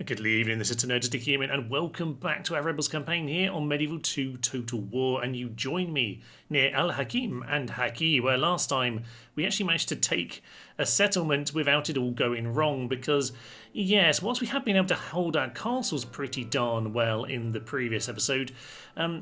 Good evening, this is Nerfed Human, and welcome back to our Rebels campaign here on Medieval 2 Total War. And you join me near Al Hakim and Haki, where last time we actually managed to take a settlement without it all going wrong. Because, yes, whilst we have been able to hold our castles pretty darn well in the previous episode,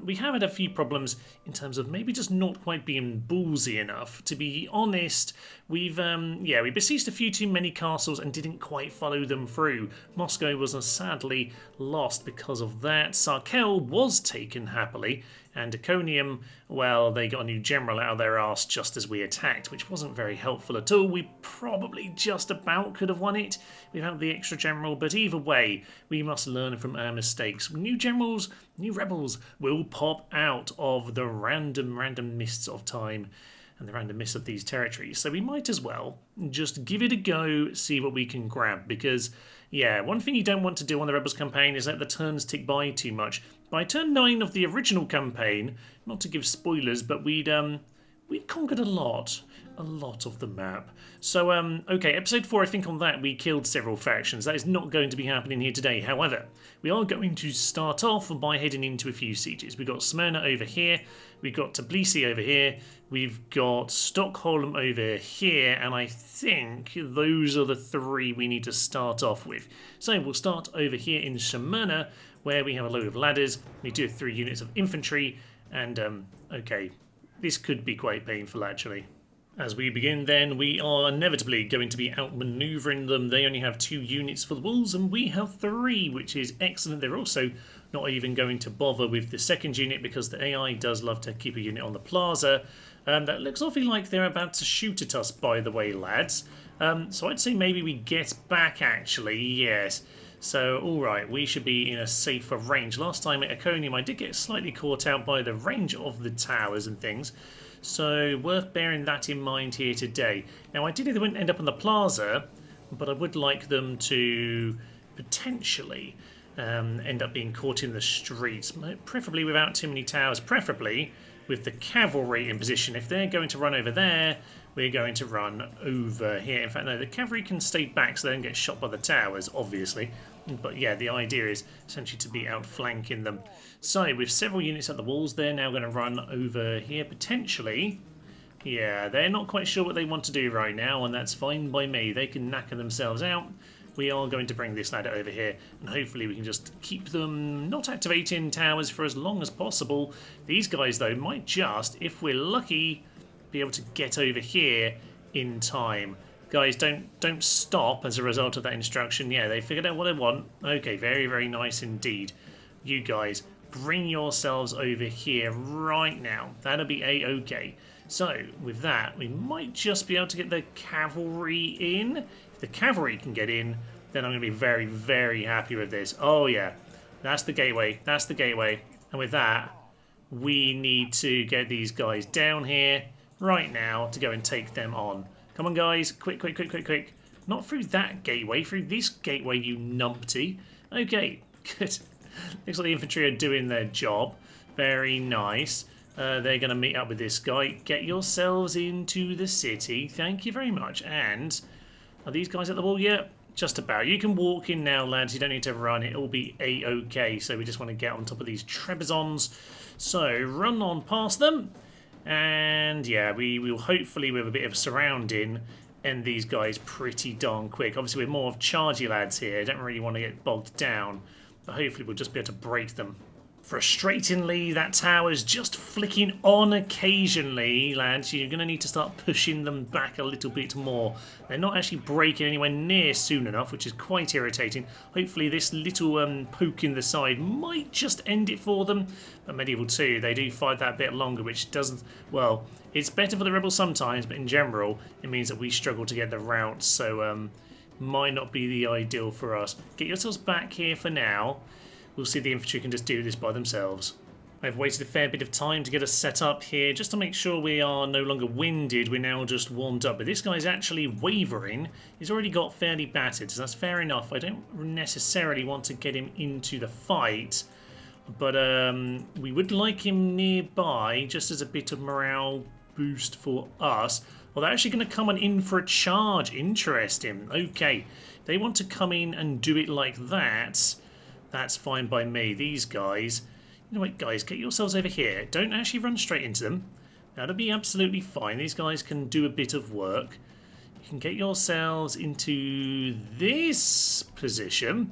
we have had a few problems in terms of maybe just not quite being ballsy enough. To be honest, we besieged a few too many castles and didn't quite follow them through. Moscow was sadly lost because of that. Sarkel was taken happily, and Iconium, well, they got a new general out of their arse just as we attacked, which wasn't very helpful at all. We probably just about could have won it without the extra general, but either way, we must learn from our mistakes. New generals, new rebels will pop out of the random mists of time and the random mists of these territories. So we might as well just give it a go, see what we can grab, because yeah, one thing you don't want to do on the Rebels campaign is let the turns tick by too much. By turn 9 of the original campaign, not to give spoilers, but we'd conquered a lot of the map. So, okay, episode 4, I think on that we killed several factions. That is not going to be happening here today. However, we are going to start off by heading into a few sieges. We've got Smyrna over here, we've got Tbilisi over here, we've got Stockholm over here, and I think those are the 3 we need to start off with. So we'll start over here in Smyrna, where we have a load of ladders. We do have 3 units of infantry, and okay, this could be quite painful actually. As we begin then, we are inevitably going to be outmaneuvering them. They only have 2 units for the walls and we have 3, which is excellent. They're also not even going to bother with the second unit because the AI does love to keep a unit on the plaza. That looks awfully like they're about to shoot at us, by the way, lads. So I'd say maybe we get back actually, yes. So, alright, we should be in a safer range. Last time at Iconium I did get slightly caught out by the range of the towers and things. So, worth bearing that in mind here today. Now, ideally they wouldn't end up on the plaza, but I would like them to potentially end up being caught in the streets. Preferably without too many towers, preferably with the cavalry in position. If they're going to run over there, we're going to run over here. In fact, no, the cavalry can stay back so they don't get shot by the towers, obviously. But yeah, the idea is essentially to be outflanking them. So, with several units at the walls, they're now going to run over here, potentially. Yeah, they're not quite sure what they want to do right now, and that's fine by me. They can knacker themselves out. We are going to bring this ladder over here, and hopefully we can just keep them not activating towers for as long as possible. These guys, though, might just, if we're lucky, be able to get over here in time. Guys, don't stop as a result of that instruction. Yeah, they figured out what they want. Okay, very, very nice indeed. You guys, bring yourselves over here right now. That'll be a-okay. So, with that, we might just be able to get the cavalry in. If the cavalry can get in, then I'm going to be very, very happy with this. Oh, yeah. That's the gateway. That's the gateway. And with that, we need to get these guys down here right now to go and take them on. Come on, guys. Quick. Not through that gateway. Through this gateway, you numpty. Okay, good. Looks like the infantry are doing their job. Very nice. They're going to meet up with this guy. Get yourselves into the city. Thank you very much. And are these guys at the wall yet? Just about. You can walk in now, lads. You don't need to run. It'll be a-okay. So we just want to get on top of these Trebizonds. So run on past them. And yeah, we will hopefully, with a bit of surrounding, end these guys pretty darn quick. Obviously, we're more of chargy lads here. Don't really want to get bogged down. But hopefully we'll just be able to break them. Frustratingly, that tower's just flicking on occasionally, lads. You're going to need to start pushing them back a little bit more. They're not actually breaking anywhere near soon enough, which is quite irritating. Hopefully this little poke in the side might just end it for them. But Medieval 2, they do fight that bit longer, which doesn't... Well, it's better for the rebels sometimes, but in general, it means that we struggle to get the routes. So, might not be the ideal for us. Get yourselves back here for now. We'll see if the infantry can just do this by themselves. I've waited a fair bit of time to get us set up here, just to make sure we are no longer winded. We're now just warmed up. But this guy's actually wavering. He's already got fairly battered, so that's fair enough. I don't necessarily want to get him into the fight. But we would like him nearby, just as a bit of morale boost for us. Well, they're actually going to come on in for a charge. Interesting. Okay. They want to come in and do it like that. That's fine by me. These guys... You know what, guys? Get yourselves over here. Don't actually run straight into them. That'll be absolutely fine. These guys can do a bit of work. You can get yourselves into this position.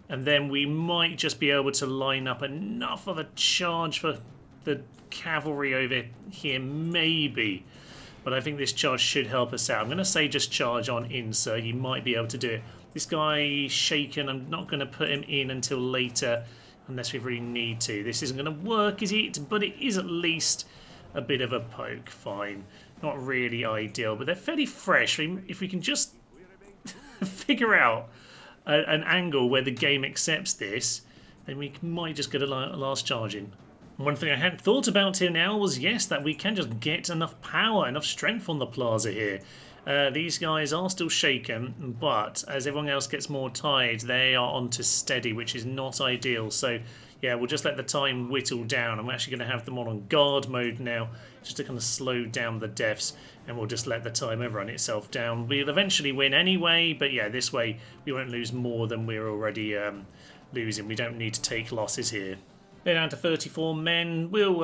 And then we might just be able to line up enough of a charge for the cavalry over here, maybe. But I think this charge should help us out. I'm going to say just charge on in, sir. You might be able to do it. This guy shaken. I'm not going to put him in until later, unless we really need to. This isn't going to work, is it? But it is at least a bit of a poke. Fine. Not really ideal, but they're fairly fresh. If we can just figure out an angle where the game accepts this, then we might just get a last charge in. One thing I hadn't thought about here now was, yes, that we can just get enough power, enough strength on the plaza here. These guys are still shaken, but as everyone else gets more tired, they are onto steady, which is not ideal. So, yeah, we'll just let the time whittle down. I'm actually going to have them all on guard mode now, just to kind of slow down the deaths, and we'll just let the timer run itself down. We'll eventually win anyway, but yeah, this way we won't lose more than we're already losing. We don't need to take losses here. They're down to 34 men. We'll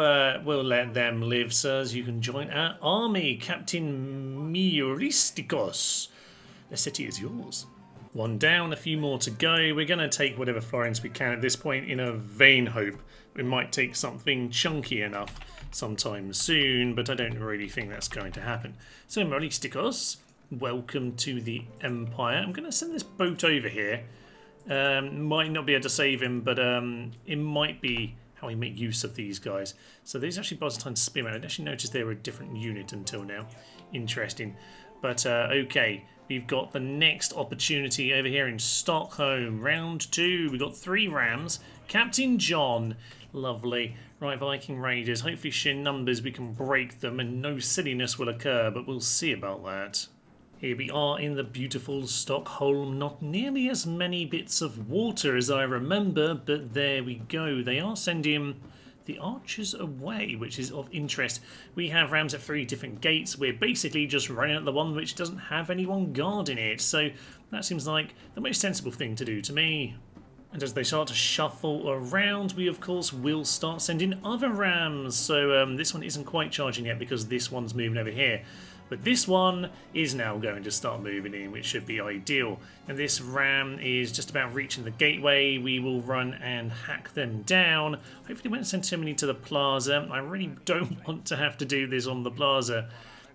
let them live, sirs. You can join our army, Captain Myristikos. The city is yours. One down, a few more to go. We're going to take whatever Florence we can at this point in a vain hope. We might take something chunky enough sometime soon, but I don't really think that's going to happen. So, Myristikos, welcome to the Empire. I'm going to send this boat over here. Might not be able to save him, but it might be how we make use of these guys. So these actually Byzantine Spearmen. I actually noticed they were a different unit until now. Interesting. But okay, we've got the next opportunity over here in Stockholm. Round 2. We've got 3 rams. Captain John. Lovely. Right, Viking Raiders. Hopefully sheer numbers we can break them and no silliness will occur, but we'll see about that. Here we are in the beautiful Stockholm. Not nearly as many bits of water as I remember, but there we go. They are sending the archers away, which is of interest. We have rams at 3 different gates. We're basically just running at the one which doesn't have anyone guarding it. So that seems like the most sensible thing to do to me. And as they start to shuffle around, we of course will start sending other rams. So this one isn't quite charging yet because this one's moving over here. But this one is now going to start moving in, which should be ideal. And this ram is just about reaching the gateway. We will run and hack them down. Hopefully we won't send too many to the plaza. I really don't want to have to do this on the plaza.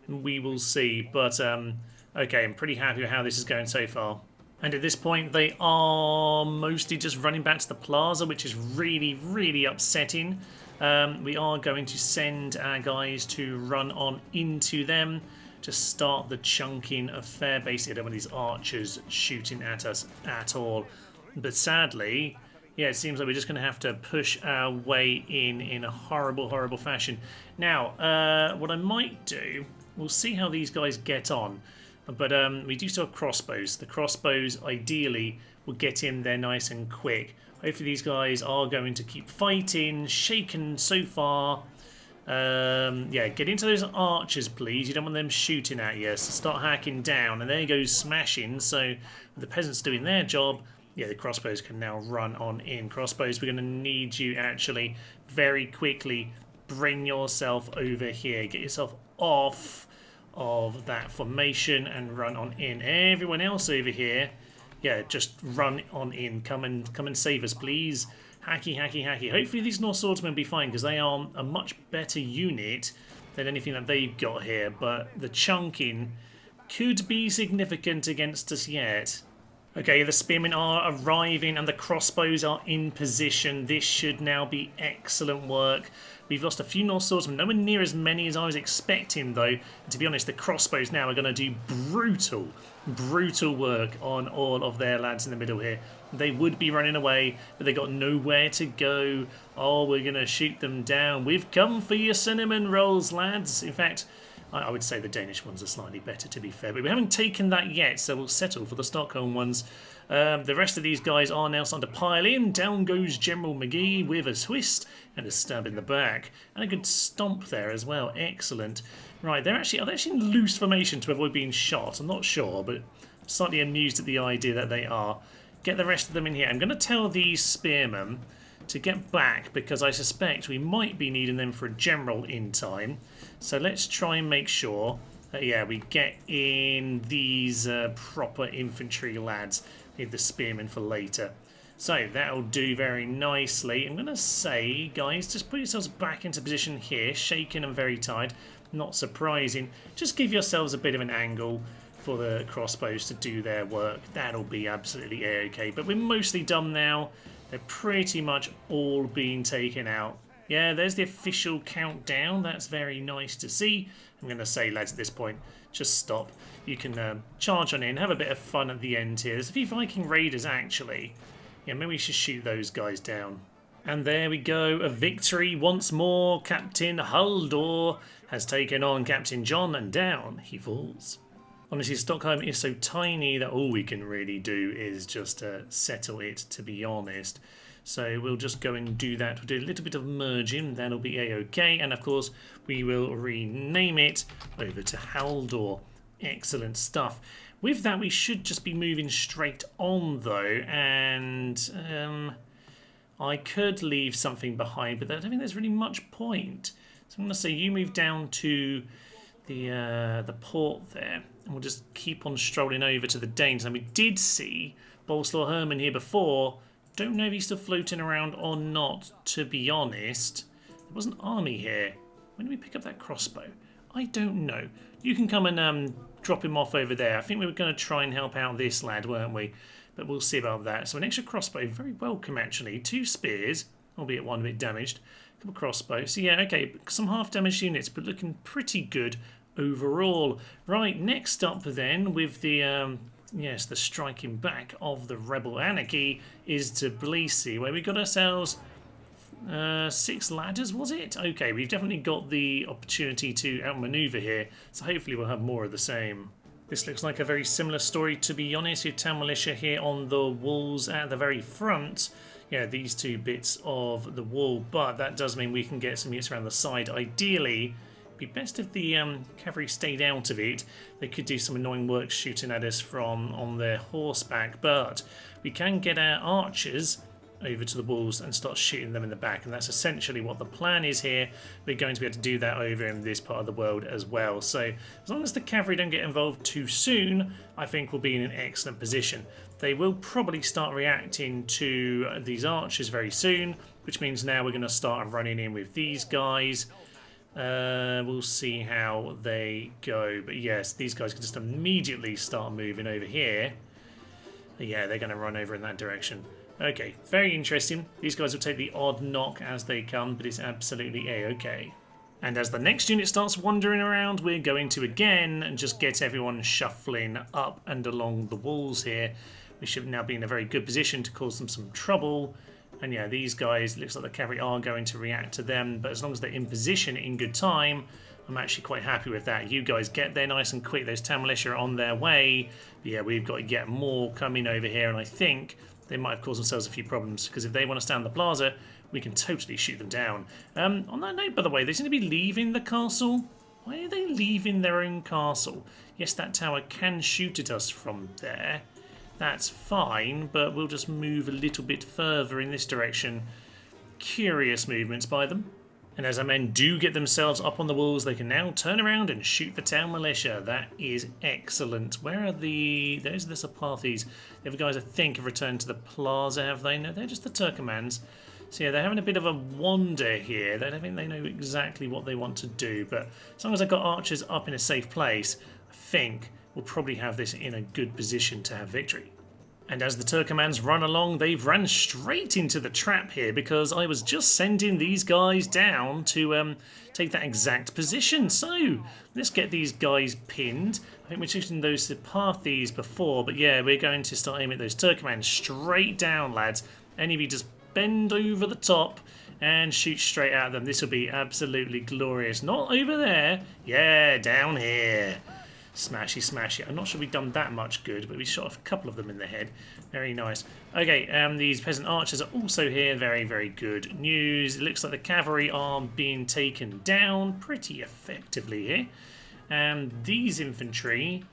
We will see. But, okay, I'm pretty happy with how this is going so far. And at this point, they are mostly just running back to the plaza, which is really, really upsetting. We are going to send our guys to run on into them to start the chunking affair. Basically, I don't want these archers shooting at us at all. But sadly, yeah, it seems like we're just going to have to push our way in a horrible, horrible fashion. Now, what I might do, we'll see how these guys get on. But we do still have crossbows. The crossbows, ideally, will get in there nice and quick. Hopefully these guys are going to keep fighting. Shaken so far. Yeah, get into those archers, please. You don't want them shooting at you. So start hacking down. And there goes smashing. So with the peasants doing their job, yeah, the crossbows can now run on in. Crossbows, we're going to need you actually very quickly. Bring yourself over here. Get yourself off of that formation and run on in. Everyone else over here, yeah, just run on in. Come and save us, please. Hacky, hacky, hacky. Hopefully these Norse swordsmen will be fine because they are a much better unit than anything that they've got here. But the chunking could be significant against us yet. Okay, the spearmen are arriving and the crossbows are in position. This should now be excellent work. We've lost a few Norse swordsmen, nowhere near as many as I was expecting though. And to be honest, the crossbows now are going to do brutal, brutal work on all of their lads in the middle here. They would be running away, but they got nowhere to go. Oh, we're going to shoot them down. We've come for your cinnamon rolls, lads. In fact, I would say the Danish ones are slightly better, to be fair, but we haven't taken that yet, so we'll settle for the Stockholm ones. The rest of these guys are now starting to pile in. Down goes General McGee with a twist and a stab in the back. And a good stomp there as well. Excellent. Right, are they actually in loose formation to avoid being shot? I'm not sure, but I'm slightly amused at the idea that they are. Get the rest of them in here. I'm going to tell these spearmen to get back because I suspect we might be needing them for a general in time. So let's try and make sure that, yeah, we get in these proper infantry lads. Need the spearmen for later. So that'll do very nicely. I'm going to say, guys, just put yourselves back into position here. Shaken and very tight. Not surprising. Just give yourselves a bit of an angle for the crossbows to do their work. That'll be absolutely a-okay. But we're mostly done now. They're pretty much all being taken out. Yeah, there's the official countdown. That's very nice to see. I'm going to say, lads, at this point, just stop. You can charge on in, have a bit of fun at the end here. There's a few Viking Raiders, actually. Yeah, maybe we should shoot those guys down. And there we go, a victory once more. Captain Haldor has taken on Captain John, and down he falls. Honestly, Stockholm is so tiny that all we can really do is just settle it, to be honest. So we'll just go and do that. We'll do a little bit of merging. That'll be a-okay. And of course, we will rename it over to Haldor. Excellent stuff. With that, we should just be moving straight on, though. And I could leave something behind, but I don't think there's really much point. So I'm going to say you move down to the port there. And we'll just keep on strolling over to the Danes. And we did see Bolslaw Herman here before. Don't know if he's still floating around or not, to be honest. There was an army here. When did we pick up that crossbow? I don't know. You can come and drop him off over there. I think we were going to try and help out this lad, weren't we? But we'll see about that. So an extra crossbow, very welcome actually. 2 spears, albeit one a bit damaged. A couple crossbows. So yeah, okay, some half-damaged units, but looking pretty good overall. Right, next up then with the... yes, the striking back of the rebel anarchy is Tbilisi, where we got ourselves 6 ladders, was it? Okay, we've definitely got the opportunity to outmaneuver here, so hopefully we'll have more of the same. This looks like a very similar story, to be honest, with town militia here on the walls at the very front. Yeah, these 2 bits of the wall, but that does mean we can get some units around the side. Ideally, it'd be best if the cavalry stayed out of it. They could do some annoying work shooting at us from on their horseback, but we can get our archers over to the walls and start shooting them in the back, and that's essentially what the plan is here. We're going to be able to do that over in this part of the world as well. So as long as the cavalry don't get involved too soon, I think we'll be in an excellent position. They will probably start reacting to these archers very soon, which means now we're going to start running in with these guys. We'll see how they go, but yes, these guys can just immediately start moving over here. Yeah, they're going to run over in that direction. Okay, very interesting. These guys will take the odd knock as they come, but it's absolutely a-okay. And as the next unit starts wandering around, we're going to again just get everyone shuffling up and along the walls here. We should now be in a very good position to cause them some trouble. And yeah, these guys, looks like the cavalry are going to react to them, but as long as they're in position in good time, I'm actually quite happy with that. You guys get there nice and quick. Those town militia are on their way. But yeah, we've got to get more coming over here, and I think they might have caused themselves a few problems, because if they want to stand the plaza, we can totally shoot them down. On that note, by the way, they seem to be leaving the castle. Why are they leaving their own castle? Yes, that tower can shoot at us from there. That's fine, but we'll just move a little bit further in this direction. Curious movements by them. And as our men do get themselves up on the walls, they can now turn around and shoot the town militia. That is excellent. Where are the... There's the Sapathes. The other guys, I think, have returned to the plaza, have they? No, they're just the Turkomans. So yeah, they're having a bit of a wander here. I don't think they know exactly what they want to do, but as long as I've got archers up in a safe place, I think we'll probably have this in a good position to have victory. And as the Turkomans run along, they've ran straight into the trap here, because I was just sending these guys down to take that exact position. So let's get these guys pinned. I think we're shooting those Sapathes before, but yeah, we're going to start aiming at those Turkomans straight down, lads. Any of you just bend over the top and shoot straight at them. This will be absolutely glorious. Not over there. Yeah, down here. Smashy, smashy. I'm not sure we've done that much good, but we shot a couple of them in the head. Very nice. Okay, these peasant archers are also here. Very, very good news. It looks like the cavalry are being taken down pretty effectively here. And these infantry,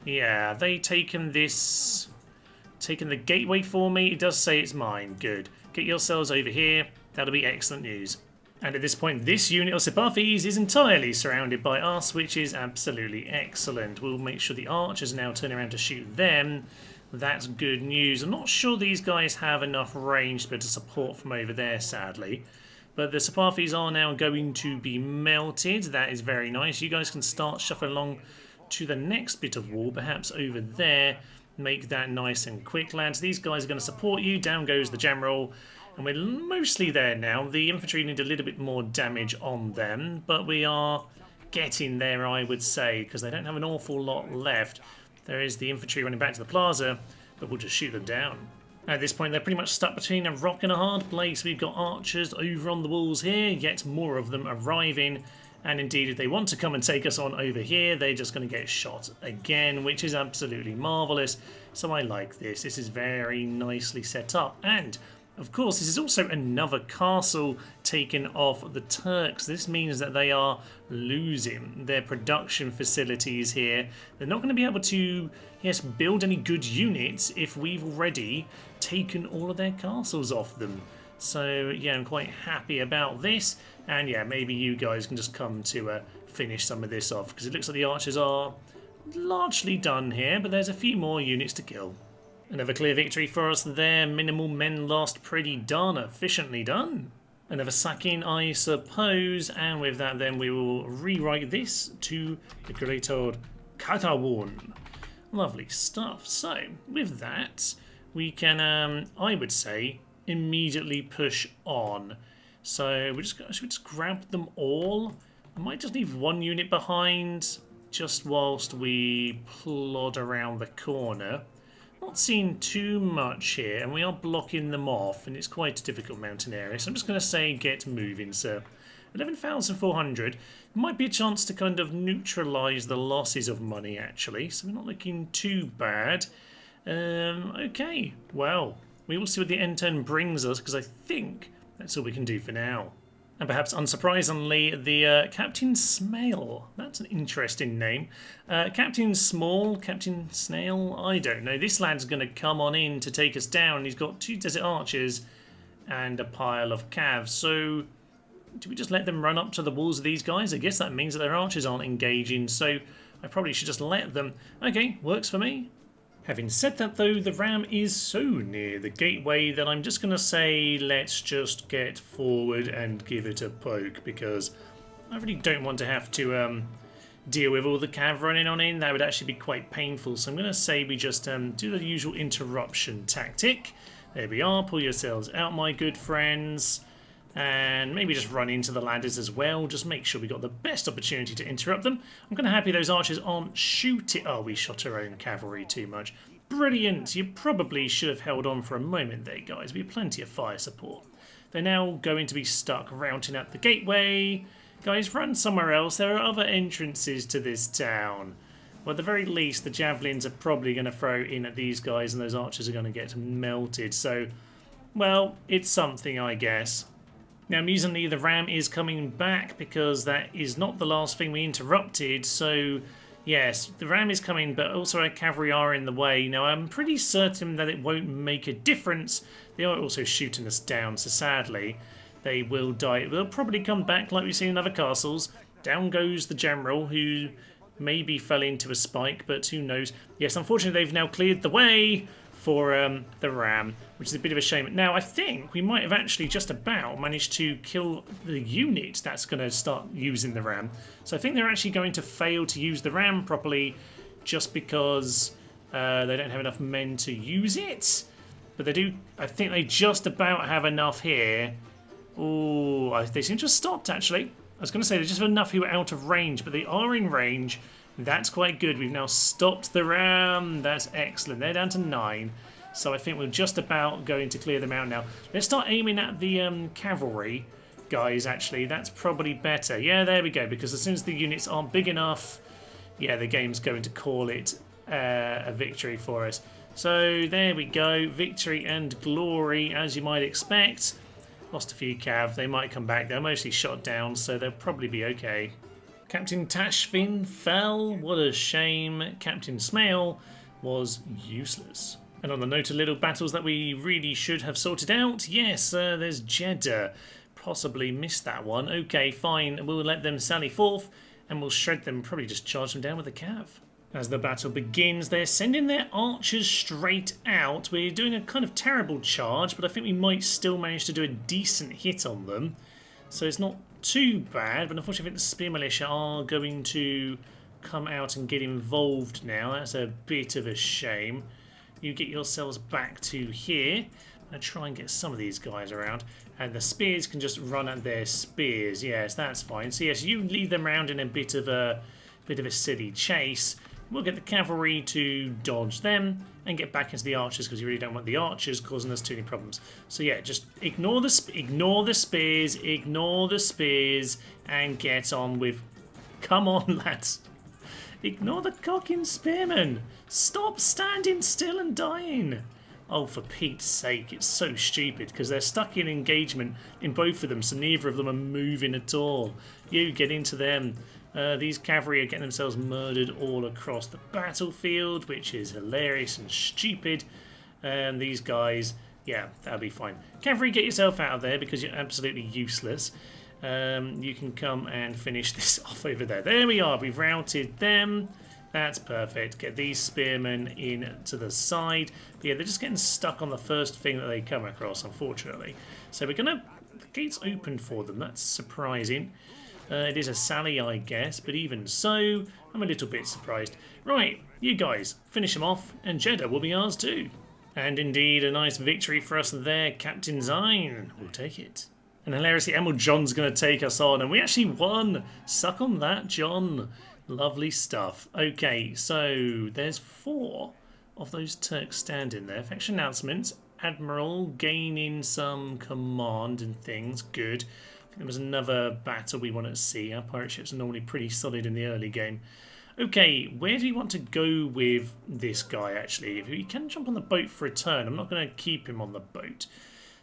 yeah, they taken the gateway for me. It does say it's mine. Good. Get yourselves over here. That'll be excellent news. And at this point, this unit of Sipafis is entirely surrounded by us, which is absolutely excellent. We'll make sure the archers now turn around to shoot them. That's good news. I'm not sure these guys have enough range to be able to support from over there, sadly. But the Sipafis are now going to be melted. That is very nice. You guys can start shuffling along to the next bit of wall, perhaps over there. Make that nice and quick, lads. These guys are going to support you. Down goes the general. And we're mostly there now. The infantry need a little bit more damage on them, but we are getting there, I would say, because they don't have an awful lot left. There is the infantry running back to the plaza, but we'll just shoot them down. At this point, they're pretty much stuck between a rock and a hard place. We've got archers over on the walls here, yet more of them arriving. And indeed, if they want to come and take us on over here, they're just going to get shot again, which is absolutely marvellous. So I like this. This is very nicely set up. And of course, this is also another castle taken off the Turks. This means that they are losing their production facilities here. They're not going to be able to, yes, build any good units if we've already taken all of their castles off them. So, yeah, I'm quite happy about this. And, yeah, maybe you guys can just come to finish some of this off, because it looks like the archers are largely done here, but there's a few more units to kill. Another clear victory for us there. Minimal men lost, pretty darn efficiently done. Another sacking, I suppose, and with that then we will rewrite this to the great old Katawan. Lovely stuff. So, with that, we can, I would say, immediately push on. So, should we just grab them all? I might just leave one unit behind, just whilst we plod around the corner. Not seeing too much here, and we are blocking them off, and it's quite a difficult mountain area, so I'm just going to say get moving, sir. 11,400. Might be a chance to kind of neutralise the losses of money, actually, so we're not looking too bad. Okay, well, we will see what the end turn brings us, because I think that's all we can do for now. And perhaps unsurprisingly, the Captain Smale. That's an interesting name. Captain Small, Captain Snail, I don't know. This lad's going to come on in to take us down. He's got 2 desert archers and a pile of calves. So, do we just let them run up to the walls of these guys? I guess that means that their archers aren't engaging, so I probably should just let them. Okay, works for me. Having said that though, the ram is so near the gateway that I'm just going to say let's just get forward and give it a poke, because I really don't want to have to deal with all the cav running on in. That would actually be quite painful, so I'm going to say we just do the usual interruption tactic. There we are, pull yourselves out my good friends, and maybe just run into the ladders as well. Just make sure we got the best opportunity to interrupt them. I'm kind of happy those archers aren't shooting. Oh, we shot our own cavalry too much. Brilliant. You probably should have held on for a moment there, guys. We have plenty of fire support. They're now going to be stuck routing at the gateway. Guys, run somewhere else. There are other entrances to this town. Well, at the very least, the javelins are probably going to throw in at these guys, and those archers are going to get melted. So, well, it's something, I guess. Now, amusingly, the ram is coming back because that is not the last thing we interrupted. So, yes, the ram is coming, but also our cavalry are in the way. Now, I'm pretty certain that it won't make a difference. They are also shooting us down, so sadly, they will die. They'll probably come back like we've seen in other castles. Down goes the general, who maybe fell into a spike, but who knows. Yes, unfortunately, they've now cleared the way for the ram, which is a bit of a shame. Now, I think we might have actually just about managed to kill the unit that's going to start using the ram. So I think they're actually going to fail to use the ram properly just because they don't have enough men to use it. But they do, I think they just about have enough here. Oh, they seem to have stopped, actually. I was going to say they just have enough who are out of range, but they are in range. That's quite good. We've now stopped the ram. That's excellent. They're down to 9. So I think we're just about going to clear them out now. Let's start aiming at the cavalry. guys, actually. That's probably better. Yeah, there we go, because as soon as the units aren't big enough, yeah, the game's going to call it a victory for us. So there we go, victory and glory, as you might expect. Lost a few cav, they might come back. They're mostly shot down, so they'll probably be okay. Captain Tashfin fell, what a shame. Captain Smale was useless. And on the note of little battles that we really should have sorted out, yes, there's Jeddah. Possibly missed that one. Okay, fine, we'll let them sally forth and we'll shred them, probably just charge them down with a cav. As the battle begins, they're sending their archers straight out. We're doing a kind of terrible charge, but I think we might still manage to do a decent hit on them. So it's not too bad, but unfortunately I think the spear militia are going to come out and get involved now. That's a bit of a shame. You get yourselves back to here. I'm going to try and get some of these guys around. And the spears can just run at their spears. Yes, that's fine. So yes, you lead them around in a bit of a silly chase. We'll get the cavalry to dodge them and get back into the archers because you really don't want the archers causing us too many problems. So yeah, just ignore the spears, and get on with. Come on, lads. Ignore the cocking spearmen. Stop standing still and dying. Oh, for Pete's sake, it's so stupid because they're stuck in engagement in both of them, so neither of them are moving at all. You get into them. These cavalry are getting themselves murdered all across the battlefield, which is hilarious and stupid. And these guys, yeah, that'll be fine. Cavalry, get yourself out of there because you're absolutely useless. You can come and finish this off over there. There we are, we've routed them. That's perfect. Get these spearmen in to the side. But yeah, they're just getting stuck on the first thing that they come across, unfortunately. So we're going to... The gate's open for them. That's surprising. It is a sally, I guess, but even so, I'm a little bit surprised. Right, you guys, finish them off, and Jeddah will be ours too. And indeed, a nice victory for us there, Captain Zine. We'll take it. And hilariously, Emerald John's going to take us on, and we actually won. Suck on that, John. Lovely stuff. Okay, so there's 4 of those Turks standing there. Faction announcements. Admiral gaining some command and things. Good. There was another battle we want to see. Our pirate ships are normally pretty solid in the early game. Okay, where do we want to go with this guy, actually? If he can jump on the boat for a turn, I'm not going to keep him on the boat.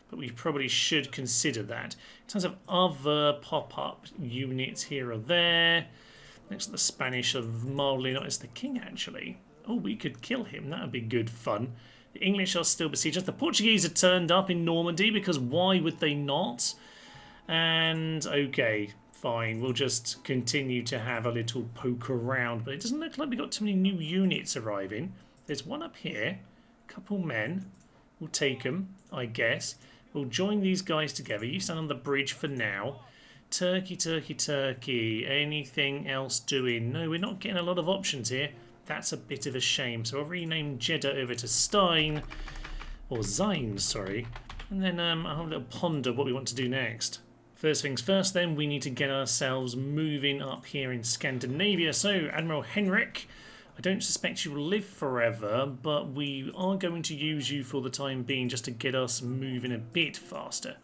But we probably should consider that. In terms of other pop-up units here or there. Next to the Spanish are mildly not as the king, actually. Oh, we could kill him. That would be good fun. The English are still besieged. The Portuguese are turned up in Normandy because why would they not? And okay, fine, we'll just continue to have a little poke around, but it doesn't look like we've got too many new units arriving. There's one up here, a couple men. We'll take them, I guess. We'll join these guys together. You stand on the bridge for now. Turkey, Turkey, Turkey. Anything else doing? No, we're not getting a lot of options here. That's a bit of a shame. So I'll rename Jeddah over to Stein, or Zine, sorry. And then I'll have a little ponder what we want to do next. First things first then, we need to get ourselves moving up here in Scandinavia. So, Admiral Henrik, I don't suspect you will live forever, but we are going to use you for the time being just to get us moving a bit faster.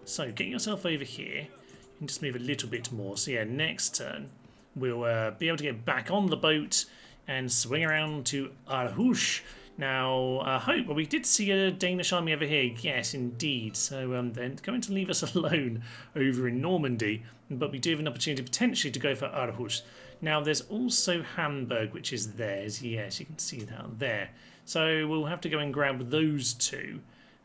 So, get yourself over here. You can just move a little bit more. So yeah, next turn, we'll be able to get back on the boat and swing around to Aarhus. Now, I hope, well, we did see a Danish army over here, yes, indeed. So they're going to leave us alone over in Normandy, but we do have an opportunity potentially to go for Aarhus. Now, there's also Hamburg, which is theirs, yes, you can see that there. So we'll have to go and grab those two.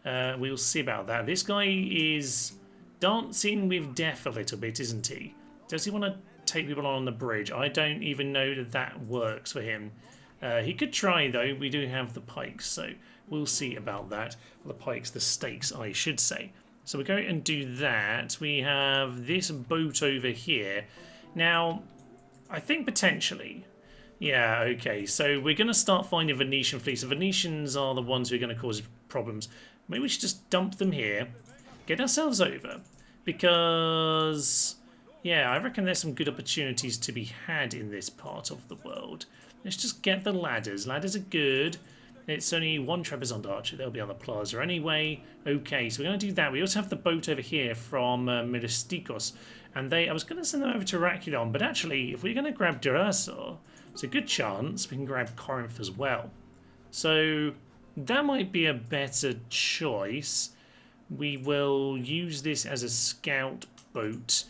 We'll see about that. This guy is dancing with death a little bit, isn't he? Does he want to take people on the bridge? I don't even know that that works for him. He could try, though. We do have the pikes, so we'll see about that. The pikes, the stakes, I should say. So we're going and do that. We have this boat over here. Now, I think potentially... Yeah, okay, so we're going to start finding Venetian fleets. The Venetians are the ones who are going to cause problems. Maybe we should just dump them here, get ourselves over, because... Yeah, I reckon there's some good opportunities to be had in this part of the world. Let's just get the ladders. Ladders are good. It's only one Trebizond archer. They'll be on the plaza anyway. Okay, so we're going to do that. We also have the boat over here from Miristikos. And I was going to send them over to Rakulon, but actually, if we're going to grab Durasa, it's a good chance we can grab Corinth as well. So that might be a better choice. We will use this as a scout boat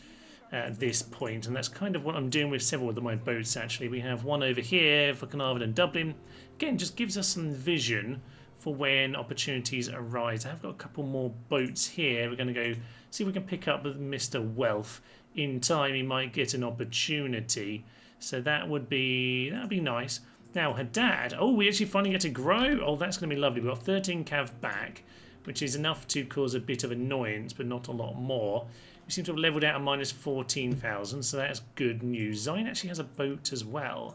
at this point, and that's kind of what I'm doing with several of my boats actually. We have one over here for Carnarvon and Dublin. Again, just gives us some vision for when opportunities arise. I have got a couple more boats here. We're going to go see if we can pick up with Mr. Wealth. In time, he might get an opportunity. So that'd be nice. Now, Haddad. Oh, we actually finally get to grow. Oh, that's going to be lovely. We've got 13 cav back, which is enough to cause a bit of annoyance, but not a lot more. We seem to have levelled out a minus 14,000, so that's good news. Zion actually has a boat as well,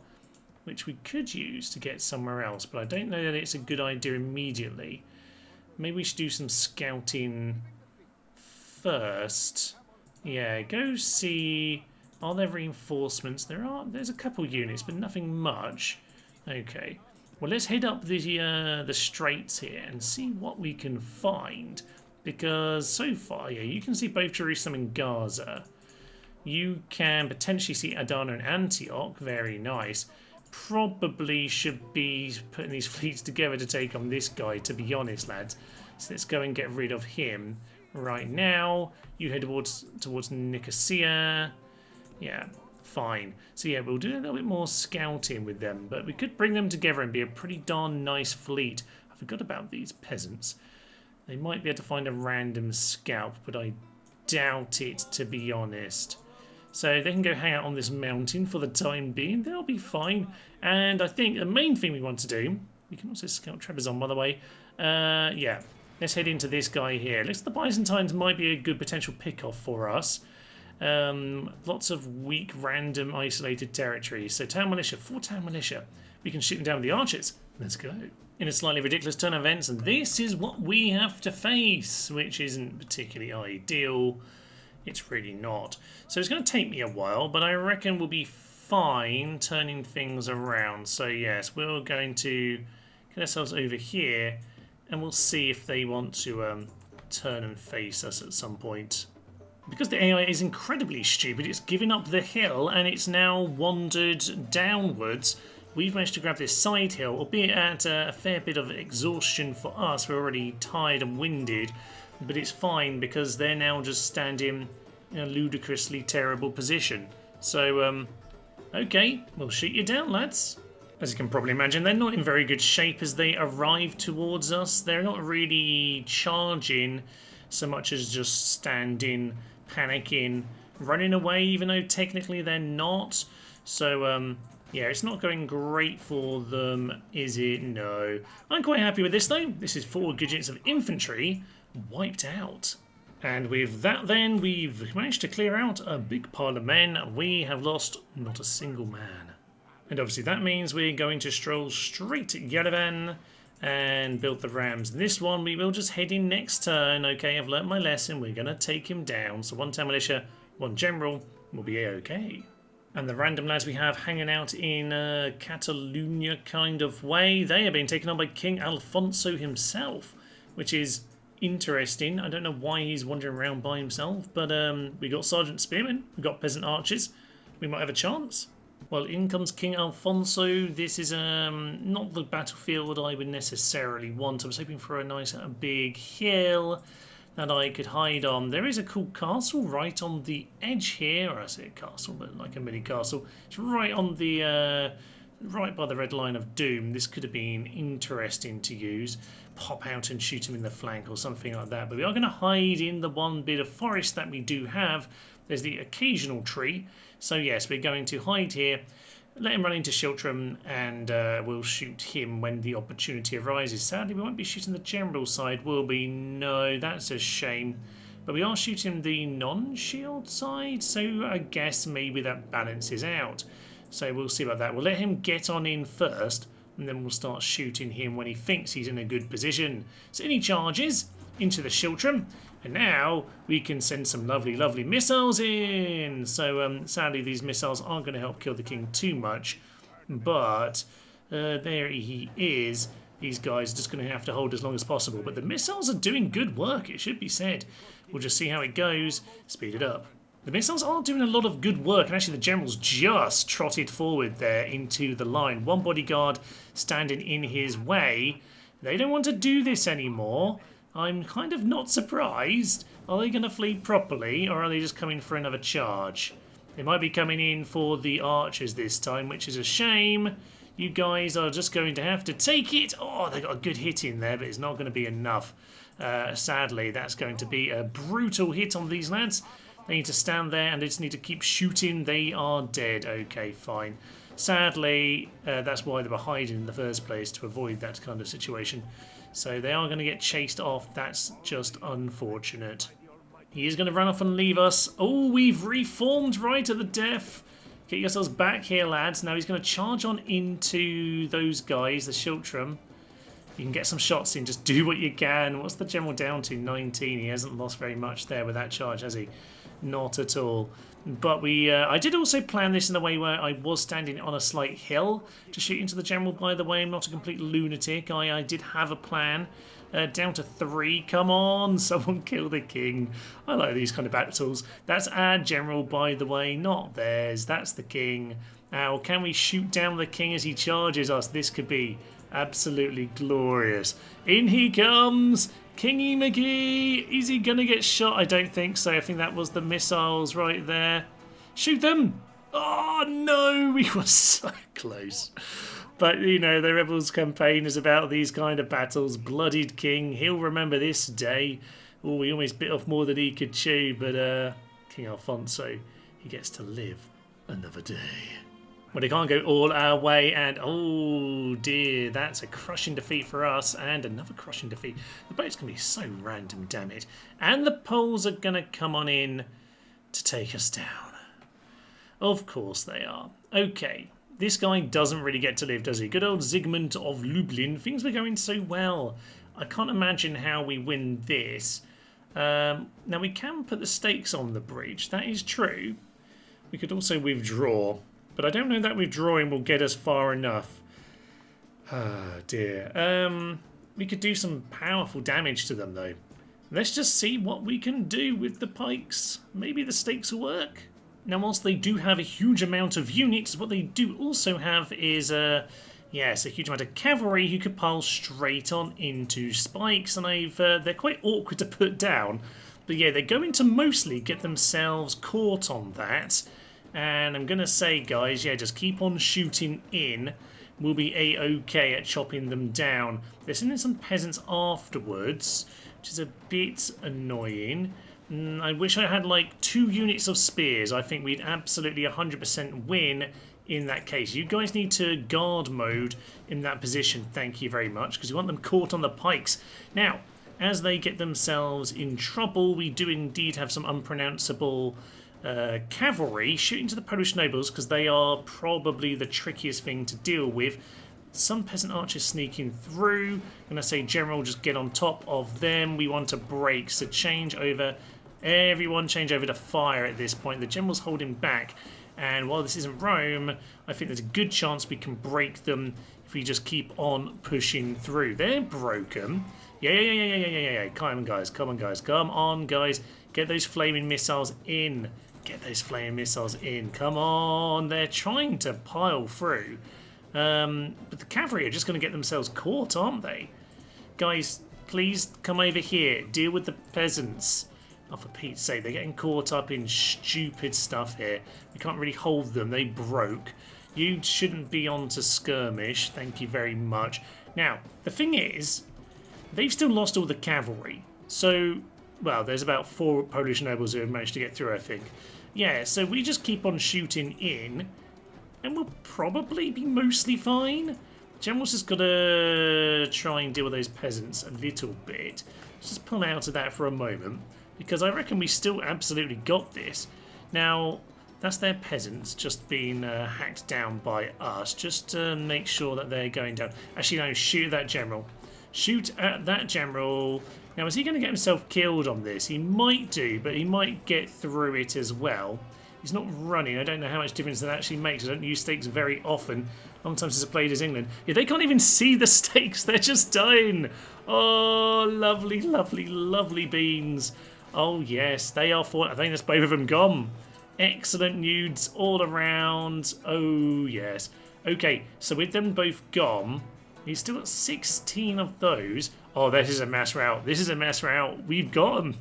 which we could use to get somewhere else, but I don't know that it's a good idea immediately. Maybe we should do some scouting first. Yeah, go see... Are there reinforcements? There's a couple units, but nothing much. Okay. Well, let's head up the straits here and see what we can find. Because so far, yeah, you can see both Jerusalem and Gaza. You can potentially see Adana and Antioch. Very nice. Probably should be putting these fleets together to take on this guy, to be honest, lads. So let's go and get rid of him. Right now, you head towards Nicosia. Yeah, fine. So yeah, we'll do a little bit more scouting with them, but we could bring them together and be a pretty darn nice fleet. I forgot about these peasants. They might be able to find a random scalp, but I doubt it, to be honest. So they can go hang out on this mountain for the time being. They'll be fine. And I think the main thing we want to do... We can also scout Trebizond, by the way. Yeah, let's head into this guy here. Looks like the Byzantines might be a good potential pick-off for us. Lots of weak, random, isolated territories. So town militia, 4 town militia. We can shoot them down with the archers. Let's go. In a slightly ridiculous turn of events, and this is what we have to face, which isn't particularly ideal. It's really not. So it's going to take me a while, but I reckon we'll be fine turning things around. So yes, we're going to get ourselves over here, and we'll see if they want to turn and face us at some point. Because the AI is incredibly stupid, it's given up the hill, and it's now wandered downwards. We've managed to grab this side hill, albeit at a fair bit of exhaustion for us. We're already tired and winded, but it's fine because they're now just standing in a ludicrously terrible position. So, okay, we'll shoot you down, lads. As you can probably imagine, they're not in very good shape as they arrive towards us. They're not really charging so much as just standing, panicking, running away, even though technically they're not. So, yeah, it's not going great for them, is it? No. I'm quite happy with this, though. This is 4 good units of infantry wiped out. And with that, then, we've managed to clear out a big pile of men. We have lost not a single man. And obviously that means we're going to stroll straight to Yerevan and build the rams. This one we will just head in next turn. Okay, I've learnt my lesson. We're going to take him down. So 1 town militia, 1 general will be okay. And the random lads we have hanging out in a Catalonia kind of way, they are being taken on by King Alfonso himself, which is interesting. I don't know why he's wandering around by himself, but we got Sergeant Spearmen, we got Peasant Archers. We might have a chance. Well, in comes King Alfonso. This is not the battlefield I would necessarily want. I was hoping for a nice big hill that I could hide on. There is a cool castle right on the edge here, or I say a castle, but like a mini castle. It's right on the right by the red line of doom. This could have been interesting to use. Pop out and shoot him in the flank or something like that. But we are going to hide in the one bit of forest that we do have. There's the occasional tree. So yes, we're going to hide here, let him run into Shiltram, and we'll shoot him when the opportunity arises. Sadly, we won't be shooting the general side, will we? No, that's a shame. But we are shooting the non-shield side, so I guess maybe that balances out. So we'll see about that. We'll let him get on in first, and then we'll start shooting him when he thinks he's in a good position. So any charges into the Shiltram, and now we can send some lovely, lovely missiles in. So sadly, these missiles aren't going to help kill the king too much, but there he is. These guys are just going to have to hold as long as possible. But the missiles are doing good work, it should be said. We'll just see how it goes. Speed it up. The missiles are doing a lot of good work, and actually the general's just trotted forward there into the line. One bodyguard standing in his way. They don't want to do this anymore. I'm kind of not surprised. Are they going to flee properly, or are they just coming for another charge? They might be coming in for the archers this time, which is a shame. You guys are just going to have to take it. Oh, they got a good hit in there, but it's not going to be enough. Sadly, that's going to be a brutal hit on these lads. They need to stand there and they just need to keep shooting. They are dead. Okay, fine. Sadly, that's why they were hiding in the first place, to avoid that kind of situation. So they are going to get chased off. That's just unfortunate. He is going to run off and leave us. Oh, we've reformed right at the death. Get yourselves back here, lads. Now he's going to charge on into those guys, the Schiltrum. You can get some shots in. Just do what you can. What's the general down to? 19. He hasn't lost very much there with that charge, has he? Not at all. But I did also plan this in a way where I was standing on a slight hill to shoot into the general, by the way. I'm not a complete lunatic. I did have a plan. Down to 3. Come on, someone kill the king. I like these kind of battles. That's our general, by the way, not theirs. That's the king. Now, can we shoot down the king as he charges us? This could be absolutely glorious. In he comes. Kingy McGee. Is he going to get shot? I don't think so. I think that was the missiles right there. Shoot them. Oh, no. We were so close. But, you know, the Rebels campaign is about these kind of battles. Bloodied King, he'll remember this day. Oh, he almost bit off more than he could chew, but King Alfonso, he gets to live another day. Well, they can't go all our way, and oh dear, that's a crushing defeat for us, and another crushing defeat. The boat's going to be so random, damn it. And the Poles are going to come on in to take us down. Of course they are. Okay. This guy doesn't really get to live, does he? Good old Zygmunt of Lublin. Things were going so well. I can't imagine how we win this. Now, we can put the stakes on the bridge. That is true. We could also withdraw. But I don't know that withdrawing will get us far enough. Ah, dear. We could do some powerful damage to them, though. Let's just see what we can do with the pikes. Maybe the stakes will work. Now, whilst they do have a huge amount of units, what they do also have is, yes, a huge amount of cavalry who could pile straight on into spikes, and they're quite awkward to put down. But yeah, they're going to mostly get themselves caught on that. And I'm going to say, guys, yeah, just keep on shooting in. We'll be A-okay at chopping them down. They're sending some peasants afterwards, which is a bit annoying. I wish I had like 2 units of spears. I think we'd absolutely 100% win in that case. You guys need to guard mode in that position. Thank you very much, because you want them caught on the pikes. Now, as they get themselves in trouble, we do indeed have some unpronounceable cavalry shooting to the Polish nobles, because they are probably the trickiest thing to deal with. Some peasant archers sneaking through. I'm going to say general, just get on top of them. We want to break, so change over. Everyone change over to fire at this point. The general's holding back, and while this isn't Rome, I think there's a good chance we can break them if we just keep on pushing through. They're broken. Yeah. Come on, guys. Come on, guys. Get those flaming missiles in. Get those flaming missiles in. Come on. They're trying to pile through. But the cavalry are just going to get themselves caught, aren't they? Guys, please come over here. Deal with the peasants. Oh, for Pete's sake, they're getting caught up in stupid stuff here. We can't really hold them. They broke. You shouldn't be on to skirmish. Thank you very much. Now, the thing is, they've still lost all the cavalry. So, well, there's about 4 Polish nobles who have managed to get through, I think. Yeah, so we just keep on shooting in, and we'll probably be mostly fine. General's just got to try and deal with those peasants a little bit. Let's just pull out of that for a moment, because I reckon we still absolutely got this. Now, that's their peasants just being hacked down by us, just to make sure that they're going down. Actually, no, shoot at that general. Shoot at that general. Now, is he going to get himself killed on this? He might do, but he might get through it as well. He's not running. I don't know how much difference that actually makes. I don't use stakes very often. Long time since I played as England. Yeah, they can't even see the stakes. They're just dying. Oh, lovely, lovely, lovely beans. Oh, yes, they are for. I think that's both of them gone. Excellent nudes all around. Oh, yes. Okay, so with them both gone, he's still got 16 of those. Oh, this is a mass rout. This is a mass rout. We've got them.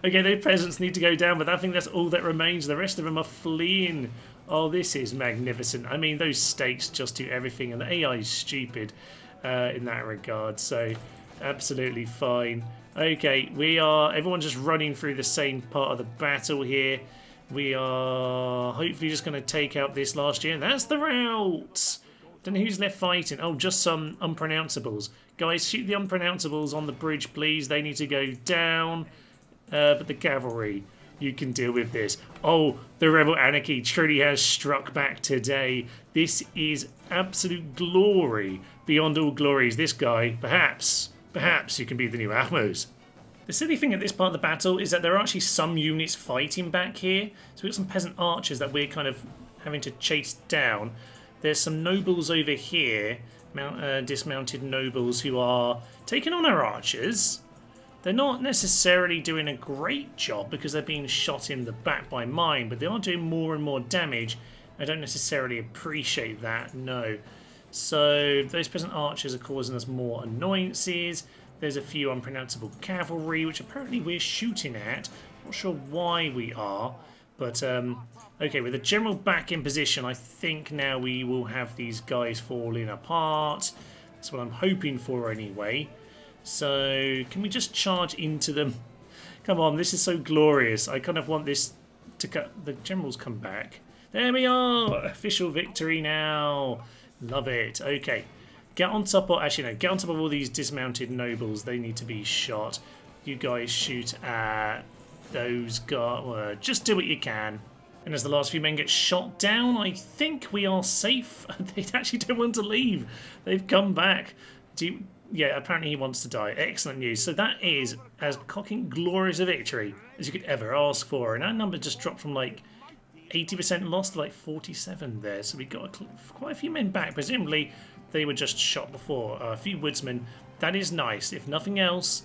Okay, those peasants need to go down, but I think that's all that remains. The rest of them are fleeing. Oh, this is magnificent. I mean, those stakes just do everything, and the AI is stupid in that regard, so absolutely fine. Okay, everyone's just running through the same part of the battle here. We are hopefully just going to take out this last year. That's the route. Don't know who's left fighting. Oh, just some unpronounceables. Guys, shoot the unpronounceables on the bridge, please. They need to go down. But the cavalry, you can deal with this. Oh, the rebel anarchy truly has struck back today. This is absolute glory beyond all glories. This guy, perhaps you can be the new Ahmos. The silly thing at this part of the battle is that there are actually some units fighting back here. So we've got some peasant archers that we're kind of having to chase down. There's some nobles over here, dismounted nobles who are taking on our archers. They're not necessarily doing a great job because they're being shot in the back by mine, but they are doing more and more damage. I don't necessarily appreciate that, no. So those peasant archers are causing us more annoyances. There's a few unpronounceable cavalry, which apparently we're shooting at. Not sure why we are, but okay, with the general back in position, I think now we will have these guys falling apart. That's what I'm hoping for anyway. So, can we just charge into them? Come on, this is so glorious. I kind of want this to cut. The generals come back. There we are! Official victory now. Love it. Okay. Get on top of... Actually, no. Get on top of all these dismounted nobles. They need to be shot. You guys shoot at those guys. Just do what you can. And as the last few men get shot down, I think we are safe. They actually don't want to leave. They've come back. Yeah, apparently he wants to die. Excellent news. So that is as cocking glorious a victory as you could ever ask for. And our number just dropped from like 80% lost to like 47 there. So we got quite a few men back. Presumably they were just shot before. A few woodsmen. That is nice. If nothing else,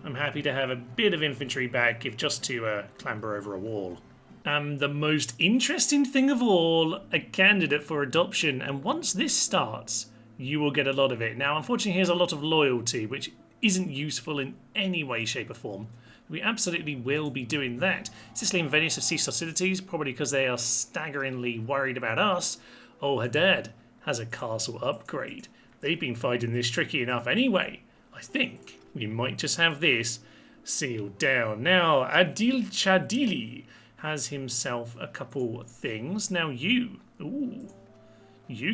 I'm happy to have a bit of infantry back, if just to clamber over a wall. The most interesting thing of all, a candidate for adoption. And once this starts, you will get a lot of it. Now, unfortunately, here's a lot of loyalty, which isn't useful in any way, shape or form. We absolutely will be doing that. Sicily and Venice have ceased hostilities, probably because they are staggeringly worried about us. Oh, Haddad has a castle upgrade. They've been fighting this tricky enough anyway. I think we might just have this sealed down. Now, Adil Chadili has himself a couple things. Now you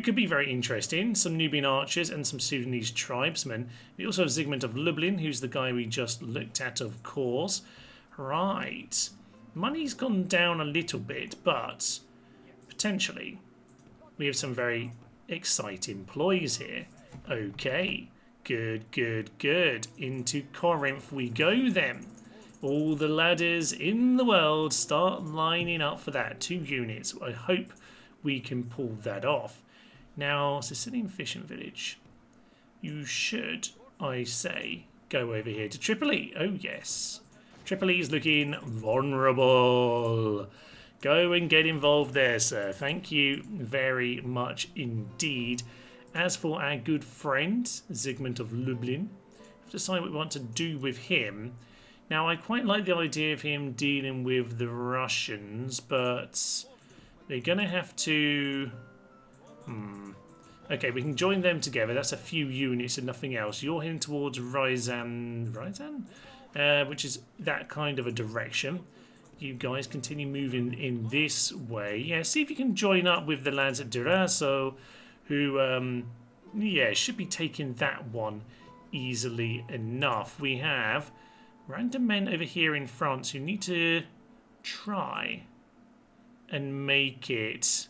could be very interesting. Some Nubian archers and some Sudanese tribesmen. We also have Zygmunt of Lublin, who's the guy we just looked at, of course. Right. Money's gone down a little bit, but potentially we have some very exciting ploys here. Okay. Good, good, good. Into Corinth we go then. All the ladders in the world start lining up for that. 2 units. I hope we can pull that off. Now, Sicilian fishing village. You should, I say, go over here to Tripoli. Oh, yes. Tripoli is looking vulnerable. Go and get involved there, sir. Thank you very much indeed. As for our good friend, Zygmunt of Lublin, I've decided what we want to do with him. Now, I quite like the idea of him dealing with the Russians, but they're going to have to... Okay, we can join them together. That's a few units and nothing else. You're heading towards Ryazan, which is that kind of a direction. You guys continue moving in this way. Yeah, see if you can join up with the lads at Duraso, who, should be taking that one easily enough. We have random men over here in France who need to try and make it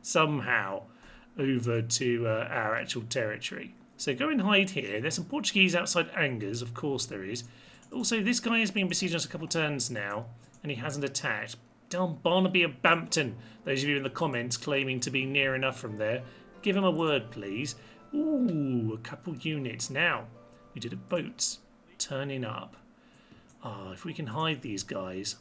somehow over to our actual territory. So go and hide here. There's some Portuguese outside Angers, of course there is. Also, this guy has been besieging us a couple turns now, and he hasn't attacked. Damn Barnaby of Bampton. Those of you in the comments claiming to be near enough from there, give him a word, please. Ooh, a couple units. Now, we did have boats turning up. Ah, if we can hide these guys.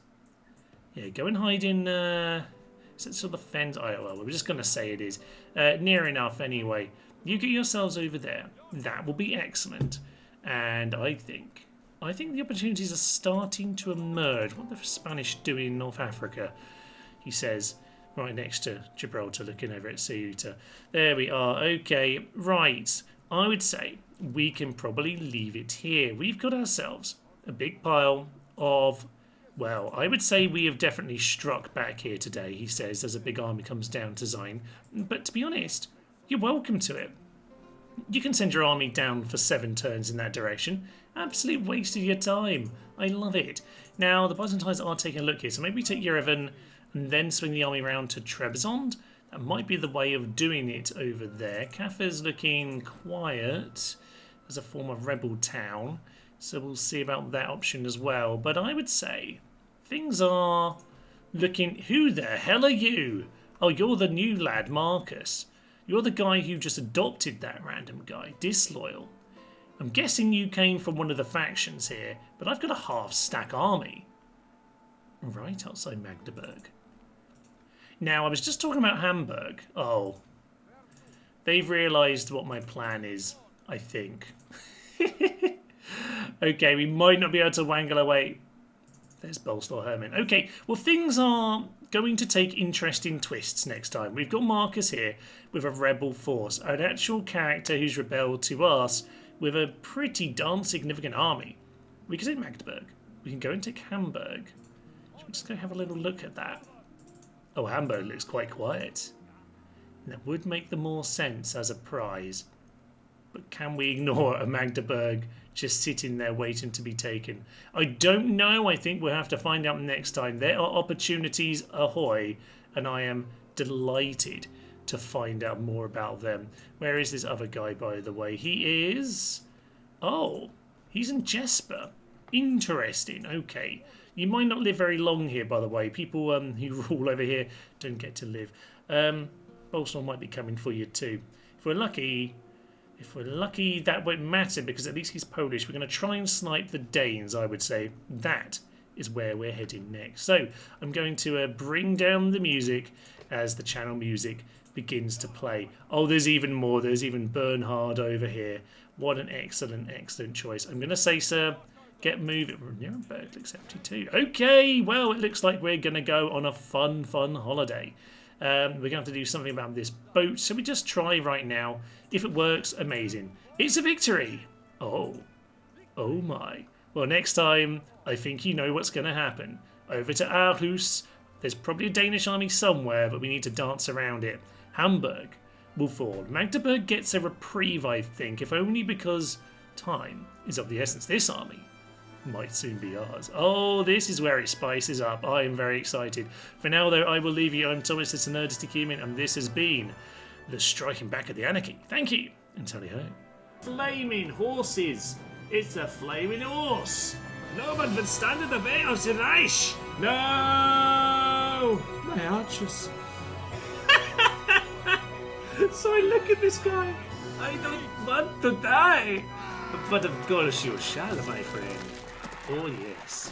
Yeah, go and hide in... is it sort of fence? Oh, well, we're just going to say it is. Near enough, anyway. You get yourselves over there. That will be excellent. And I think the opportunities are starting to emerge. What the Spanish doing in North Africa? He says, right next to Gibraltar, looking over at Ceuta. There we are. Okay, right. I would say we can probably leave it here. We've got ourselves a big pile of... Well, I would say we have definitely struck back here today, he says, as a big army comes down to Zain. But to be honest, you're welcome to it. You can send your army down for 7 turns in that direction. Absolute waste of your time. I love it. Now, the Byzantines are taking a look here, so maybe take Yerevan and then swing the army around to Trebizond. That might be the way of doing it over there. Kafir's looking quiet as a former rebel town, so we'll see about that option as well. But I would say things are looking... Who the hell are you? Oh, you're the new lad, Marcus. You're the guy who just adopted that random guy. Disloyal. I'm guessing you came from one of the factions here, but I've got a half-stack army. Right outside Magdeburg. Now, I was just talking about Hamburg. Oh. They've realised what my plan is, I think. Okay, we might not be able to wangle away. There's Bolslaw Herman. Okay, well, things are going to take interesting twists next time. We've got Marcus here with a rebel force, an actual character who's rebelled to us with a pretty darn significant army. We can take Magdeburg. We can go and take Hamburg. Should we just go have a little look at that? Oh, Hamburg looks quite quiet. That would make the more sense as a prize. But can we ignore a Magdeburg just sitting there waiting to be taken? I don't know. I think we'll have to find out next time. There are opportunities ahoy, and I am delighted to find out more about them. Where is this other guy, by the way? He is... Oh, he's in Jesper. Interesting. Okay. You might not live very long here, by the way. People who rule over here don't get to live. Bolsonaro might be coming for you too. If we're lucky, that won't matter because at least he's Polish. We're going to try and snipe the Danes, I would say. That is where we're heading next. So I'm going to bring down the music as the channel music begins to play. Oh, there's even more. There's even Bernhard over here. What an excellent, excellent choice. I'm going to say, sir, get moving. Nuremberg looks empty too. Okay, well, it looks like we're going to go on a fun holiday. We're going to have to do something about this boat. So we just try right now. If it works, amazing. It's a victory. Oh my. Well, next time, I think you know what's going to happen. Over to Aarhus. There's probably a Danish army somewhere, but we need to dance around it. Hamburg will fall. Magdeburg gets a reprieve, I think, if only because time is of the essence. This army might soon be ours. Oh, this is where it spices up. I am very excited. For now, though, I will leave you. I'm Thomas, it's Nerdist, and this has been the Striking Back of the Anarchy. Thank you, and tally-ho. Flaming horses! It's a flaming horse! No one will stand in the way of the Reich! No! My archers. So I look at this guy. I don't want to die. But of course you shall, my friend. Oh yes.